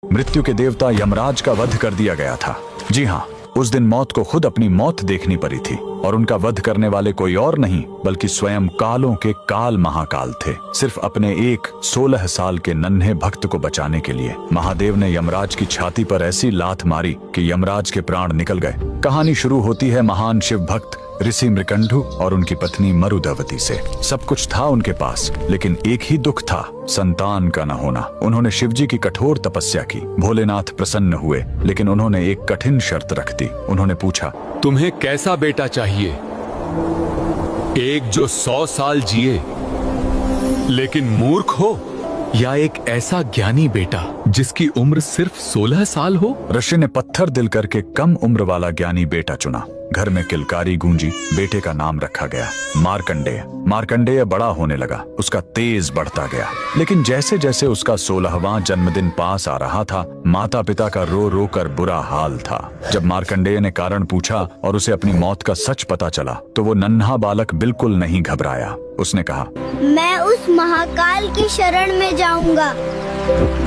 मृत्यु के देवता यमराज का वध कर दिया गया था। जी हाँ, उस दिन मौत को खुद अपनी मौत देखनी पड़ी थी और उनका वध करने वाले कोई और नहीं बल्कि स्वयं कालों के काल महाकाल थे। सिर्फ अपने एक 16 साल के नन्हे भक्त को बचाने के लिए महादेव ने यमराज की छाती पर ऐसी लात मारी कि यमराज के प्राण निकल गए। कहानी शुरू होती है महान शिव भक्त ऋषि मृकंडु और उनकी पत्नी मरुदवती से। सब कुछ था उनके पास, लेकिन एक ही दुख था, संतान का न होना। उन्होंने शिवजी की कठोर तपस्या की। भोलेनाथ प्रसन्न हुए, लेकिन उन्होंने एक कठिन शर्त रख दी। उन्होंने पूछा, तुम्हें कैसा बेटा चाहिए? एक जो 100 साल जिए लेकिन मूर्ख हो, या एक ऐसा ज्ञानी बेटा जिसकी उम्र सिर्फ 16 साल हो? ऋषि ने पत्थर दिल करके कम उम्र वाला ज्ञानी बेटा चुना। घर में किलकारी गूंजी। बेटे का नाम रखा गया मार्कंडेय। मार्कंडेय बड़ा होने लगा, उसका तेज बढ़ता गया। लेकिन जैसे जैसे उसका 16वां जन्मदिन पास आ रहा था, माता पिता का रो रो कर बुरा हाल था। जब मार्कंडेय ने कारण पूछा और उसे अपनी मौत का सच पता चला, तो वो नन्हा बालक बिल्कुल नहीं घबराया। उसने कहा, मैं उस महाकाल की शरण में जाऊंगा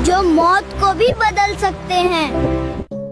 जो मौत को भी बदल सकते हैं।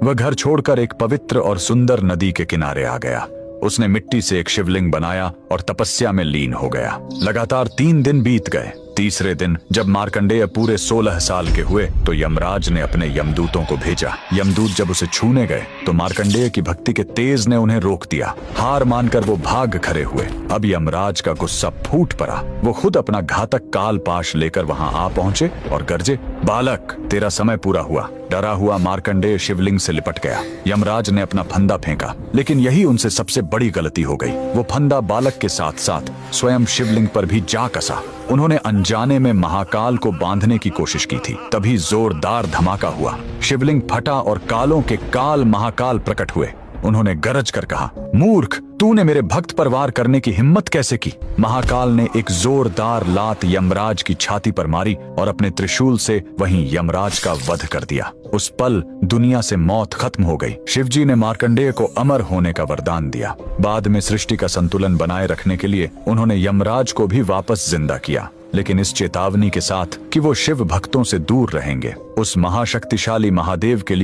वह घर छोड़कर एक पवित्र और सुंदर नदी के किनारे आ गया। उसने मिट्टी से एक शिवलिंग बनाया और तपस्या में लीन हो गया। लगातार 3 दिन बीत गए। तीसरे दिन जब मार्कंडेय पूरे 16 साल के हुए तो यमराज ने अपने यमदूतों को भेजा। यमदूत जब उसे छूने गए तो मार्कंडेय की भक्ति के तेज ने उन्हें रोक दिया। हार मानकर वो भाग खड़े हुए। अब यमराज का गुस्सा फूट पड़ा। वो खुद अपना घातक काल पाश लेकर वहां आ पहुंचे और गरजे, बालक, तेरा समय पूरा हुआ। डरा हुआ मार्कंडेय शिवलिंग से लिपट गया। यमराज ने अपना फंदा फेंका, लेकिन यही उनसे सबसे बड़ी गलती हो गई। वो फंदा बालक के साथ साथ स्वयं शिवलिंग पर भी जा कसा। उन्होंने अनजाने में महाकाल को बांधने की कोशिश की थी। तभी जोरदार धमाका हुआ। शिवलिंग फटा और कालों के काल महाकाल प्रकट हुए। उन्होंने गरज कर कहा, मूर्ख, तूने मेरे भक्त पर वार करने की हिम्मत कैसे की? महाकाल ने एक जोरदार लात यमराज की छाती पर मारी और अपने त्रिशूल से वहीं यमराज का वध कर दिया। उस पल दुनिया से मौत खत्म हो गई। शिवजी ने मार्कंडेय को अमर होने का वरदान दिया। बाद में सृष्टि का संतुलन बनाए रखने के लिए उन्होंने यमराज को भी वापस जिंदा किया, लेकिन इस चेतावनी के साथ कि वो शिव भक्तों से दूर रहेंगे। उस महाशक्तिशाली महादेव के लिए